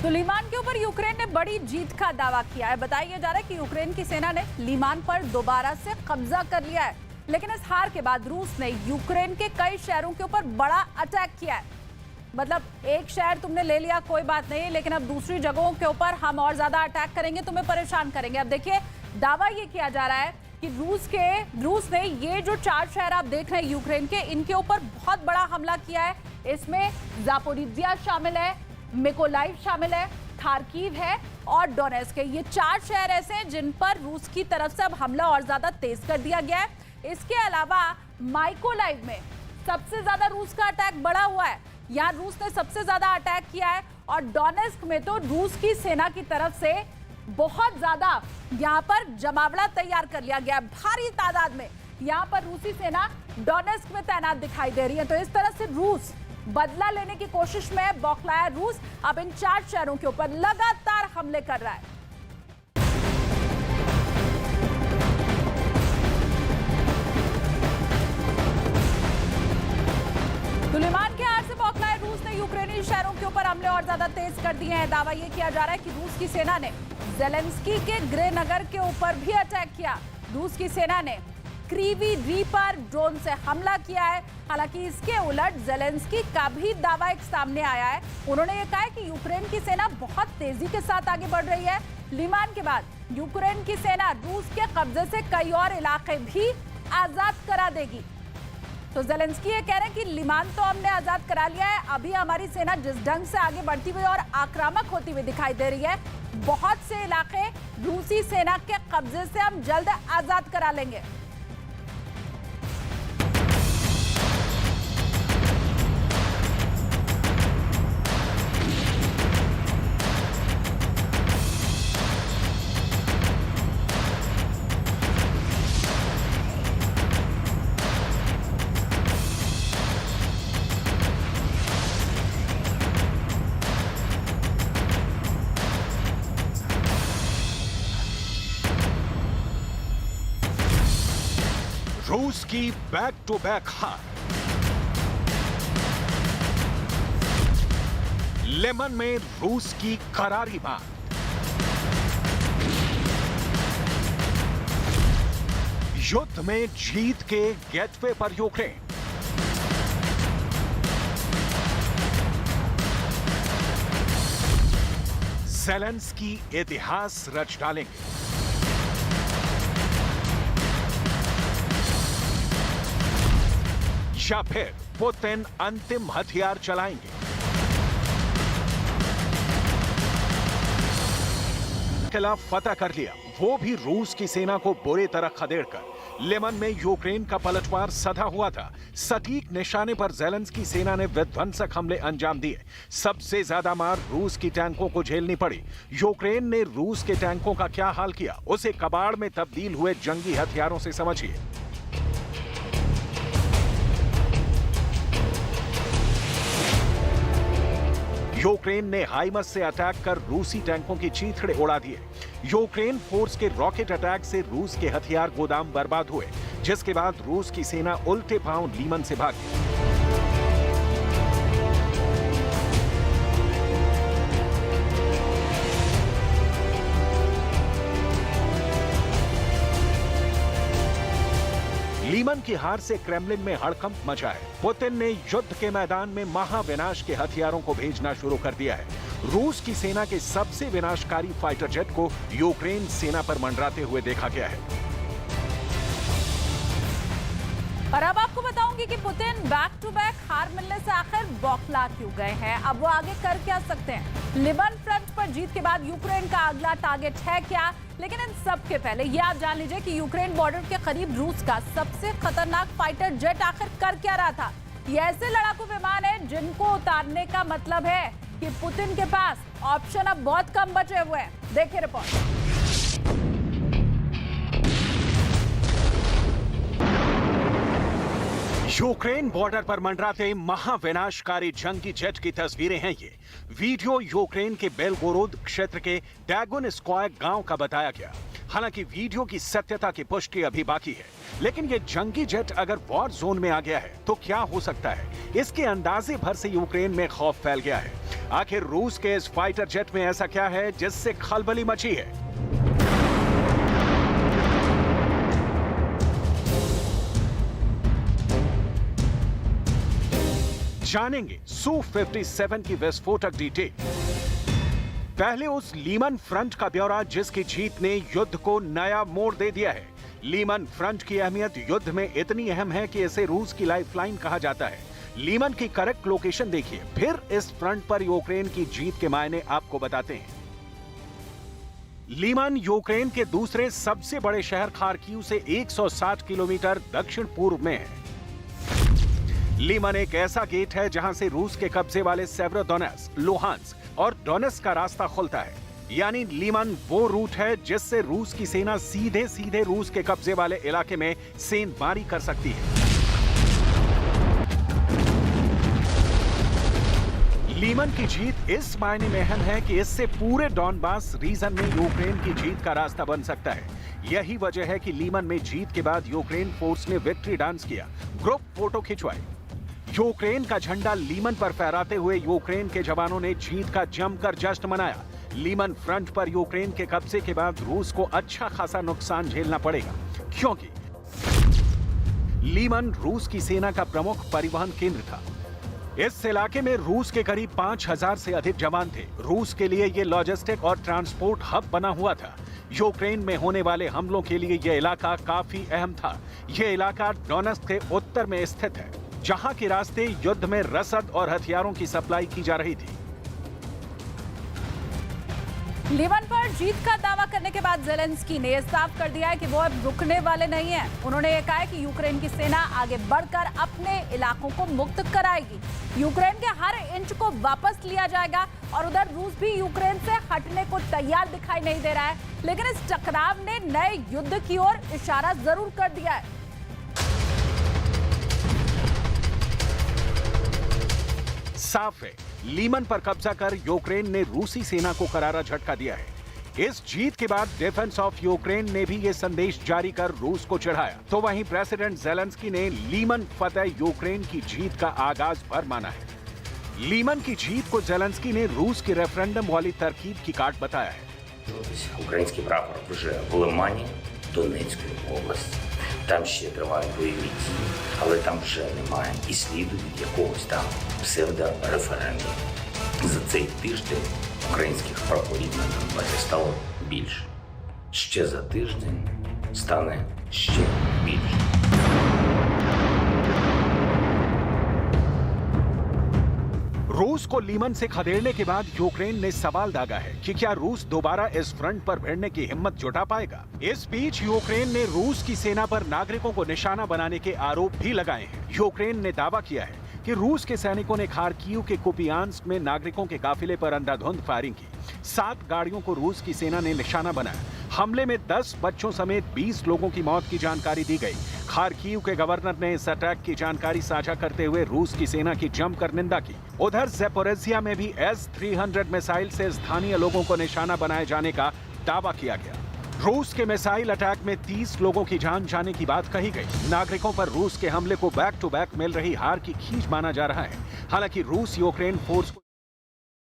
तो लीमान के ऊपर यूक्रेन ने बड़ी जीत का दावा किया है। बताया जा रहा है कि यूक्रेन की सेना ने लीमान पर दोबारा से कब्जा कर लिया है, लेकिन इस हार के बाद रूस ने यूक्रेन के कई शहरों के ऊपर बड़ा अटैक किया है। मतलब एक शहर तुमने ले लिया कोई बात नहीं, लेकिन अब दूसरी जगहों के ऊपर हम और ज्यादा अटैक करेंगे, तुम्हें परेशान करेंगे। अब देखिए दावा ये किया जा रहा है कि रूस ने ये जो 4 शहर आप देख रहे हैं यूक्रेन के, इनके ऊपर बहुत बड़ा हमला किया है। इसमें जापोरिजिया शामिल है, मिकोलाइव शामिल है, खार्किव है और डोनेस्क है। ये 4 शहर ऐसे हैं जिन पर रूस की तरफ से अब हमला और ज्यादा तेज कर दिया गया है। इसके अलावा माइकोलाइव में सबसे ज्यादा रूस का अटैक बढ़ा हुआ है, यहाँ रूस ने सबसे ज्यादा अटैक किया है। और डोनेस्क में तो रूस की सेना की तरफ से बहुत ज्यादा यहाँ पर जमावड़ा तैयार कर लिया गया, भारी तादाद में यहाँ पर रूसी सेना डोनेस्क में तैनात दिखाई दे रही है। तो इस तरह से रूस बदला लेने की कोशिश में बौखलाया रूस अब इन 4 शहरों के ऊपर लगातार हमले कर रहा है। तो लीमान के हार से बौखलाए रूस ने यूक्रेनी शहरों के ऊपर हमले और ज्यादा तेज कर दिए हैं। दावा यह किया जा रहा है कि रूस की सेना ने ज़ेलेंस्की के गृह नगर के ऊपर भी अटैक किया। रूस की सेना ने क्रीवी रीपर ड्रोन से हमला किया है। हालांकि इसके उलट ज़ेलेंस्की का भी दावा एक सामने आया है। उन्होंने ये कहा है कि यूक्रेन की सेना बहुत तेजी के साथ आगे बढ़ रही है। लीमान के बाद यूक्रेन की सेना रूस के कब्जे से कई और इलाके भी आजाद करा देगी। तो ज़ेलेंस्की ये कह रहे हैं कि लीमान तो हमने आजाद करा लिया है, अभी हमारी सेना जिस ढंग से आगे बढ़ती हुई और आक्रामक होती हुई दिखाई दे रही है, बहुत से इलाके रूसी सेना के कब्जे से हम जल्द आजाद करा लेंगे। रूस की बैक टू बैक हार, लेमन में रूस की करारी मार, युद्ध में जीत के गेटवे पर यूक्रेन, ज़ेलेंस्की इतिहास रच डालेंगे। या फिर पुतिन अंतिम हथियार चलाएंगे। खिलाफ फतह कर लिया, वो भी रूस की सेना को बुरी तरह खदेड़कर। लेमन में यूक्रेन का पलटवार सधा हुआ था। सटीक निशाने पर ज़ेलेंस्की सेना ने विध्वंसक हमले अंजाम दिए। सबसे ज्यादा मार रूस की टैंकों को झेलनी पड़ी। यूक्रेन ने रूस के टैंकों का क्या हाल किया, उसे कबाड़ में तब्दील हुए जंगी हथियारों से समझिए। यूक्रेन ने हाइमस से अटैक कर रूसी टैंकों की चीथड़े उड़ा दिए। यूक्रेन फोर्स के रॉकेट अटैक से रूस के हथियार गोदाम बर्बाद हुए, जिसके बाद रूस की सेना उल्टे पांव लीमन से भागी। लीमन की हार से क्रेमलिन में हड़कंप मचा है। पुतिन ने युद्ध के मैदान में महाविनाश के हथियारों को भेजना शुरू कर दिया है। रूस की सेना के सबसे विनाशकारी फाइटर जेट को यूक्रेन सेना पर मंडराते हुए देखा गया है। और अब आपको बताऊंगी कि पुतिन बैक टू बैक हार मिलने से आखिर बौखला क्यों गए हैं, अब वो आगे कर क्या सकते हैं। लिबन फ्रंट पर जीत के बाद यूक्रेन का अगला टारगेट है क्या, लेकिन इन सब के पहले ये आप जान लीजिए कि यूक्रेन बॉर्डर के करीब रूस का सबसे खतरनाक फाइटर जेट आखिर कर क्या रहा था। ये ऐसे लड़ाकू विमान है जिनको उतारने का मतलब है कि पुतिन के पास ऑप्शन अब बहुत कम बचे हुए हैं। देखिए रिपोर्ट। यूक्रेन बॉर्डर पर मंडराते महाविनाशकारी जंगी जेट की तस्वीरें हैं ये। वीडियो यूक्रेन के बेलगोरोद क्षेत्र के डैगुनस्कोय गांव का बताया गया। हालांकि वीडियो की सत्यता की पुष्टि अभी बाकी है, लेकिन ये जंगी जेट अगर वॉर जोन में आ गया है तो क्या हो सकता है, इसके अंदाजे भर से यूक्रेन में खौफ फैल गया है। आखिर रूस के इस फाइटर जेट में ऐसा क्या है जिससे खलबली मची है? जानेंगे Su-57 की विस्फोटक डिटेल। पहले उस लीमन फ्रंट का ब्यौरा जिसकी जीत ने युद्ध को नया मोड़ दे दिया है। लीमन फ्रंट की अहमियत युद्ध में इतनी अहम है कि इसे रूस की लाइफलाइन कहा जाता है। लीमन की करेक्ट लोकेशन देखिए, फिर इस फ्रंट पर यूक्रेन की जीत के मायने आपको बताते हैं। लीमन यूक्रेन के दूसरे सबसे बड़े शहर खार्किव से 160 किलोमीटर दक्षिण पूर्व में है। लीमन एक ऐसा गेट है जहां से रूस के कब्जे वाले सेवेरोडोनेस्क, लुहांस्क और डोनेस्क का रास्ता खुलता है। यानी लीमन वो रूट है जिससे रूस की सेना सीधे सीधे रूस के कब्जे वाले इलाके में सेंधमारी कर सकती है। लीमन की जीत इस मायने में अहम है कि इससे पूरे डॉनबास रीजन में यूक्रेन की जीत का रास्ता बन सकता है। यही वजह है कि लीमन में जीत के बाद यूक्रेन फोर्स ने विक्ट्री डांस किया, ग्रुप फोटो खिंचवाई। यूक्रेन का झंडा लीमन पर फहराते हुए यूक्रेन के जवानों ने जीत का जमकर जश्न मनाया। लीमन फ्रंट पर यूक्रेन के कब्जे के बाद रूस को अच्छा खासा नुकसान झेलना पड़ेगा, क्योंकि लीमन रूस की सेना का प्रमुख परिवहन केंद्र था। इस इलाके में रूस के करीब 5000 से अधिक जवान थे। रूस के लिए यह लॉजिस्टिक और ट्रांसपोर्ट हब बना हुआ था। यूक्रेन में होने वाले हमलों के लिए यह इलाका काफी अहम था। यह इलाका डोनेस्क के उत्तर में स्थित है, जहां के रास्ते युद्ध में रसद और हथियारों की सप्लाई की जा रही थी। लीमन पर जीत का दावा करने के बाद ज़ेलेंस्की ने साफ कर दिया है कि वो अब रुकने वाले नहीं हैं। उन्होंने ये कहा है कि यूक्रेन की सेना आगे बढ़कर अपने इलाकों को मुक्त कराएगी। यूक्रेन के हर इंच को वापस लिया जाएगा और उधर रूस भी यूक्रेन से हटने को तैयार दिखाई नहीं दे रहा है, लेकिन इस टकराव ने नए युद्ध की ओर इशारा जरूर कर दिया है। साफ है, लीमन पर कब्जा कर यूक्रेन ने रूसी सेना को करारा झटका दिया है। इस जीत के बाद डिफेंस ऑफ यूक्रेन ने भी ये संदेश जारी कर रूस को चिढ़ाया। तो वहीं प्रेसिडेंट ज़ेलेंस्की ने लीमन फतेह यूक्रेन की जीत का आगाज भर माना है। लीमन की जीत को ज़ेलेंस्की ने रूस के रेफरेंडम वाली तरकीब की काट बताया है। Український прапор вже в Лимані, Донецької області. Там ще тривають бойові дії, але там вже немає і сліду від якогось там псевдореферендуму. За цей тиждень українських прапорів на Донбасі стало більше. Ще за тиждень стане ще більше. रूस को लीमन से खदेड़ने के बाद यूक्रेन ने सवाल दागा है कि क्या रूस दोबारा इस फ्रंट पर भिड़ने की हिम्मत जुटा पाएगा। इस बीच यूक्रेन ने रूस की सेना पर नागरिकों को निशाना बनाने के आरोप भी लगाए हैं। यूक्रेन ने दावा किया है कि रूस के सैनिकों ने खार्किव के कुपियांस्क में नागरिकों के काफिले पर अंधाधुंध फायरिंग की। 7 गाड़ियों को रूस की सेना ने निशाना बनाया। हमले में 10 बच्चों समेत 20 लोगों की मौत की जानकारी दी गई। खार्किव के गवर्नर ने इस अटैक की जानकारी साझा करते हुए रूस की सेना की जमकर निंदा की। उधर ज़ेपोरिज़िया में भी S-300 मिसाइल से स्थानीय लोगों को निशाना बनाए जाने का दावा किया गया। रूस के मिसाइल अटैक में 30 लोगों की जान जाने की बात कही गई। नागरिकों पर रूस के हमले को बैक टू बैक मिल रही हार की खींच माना जा रहा है। हालांकि रूस यूक्रेन फोर्स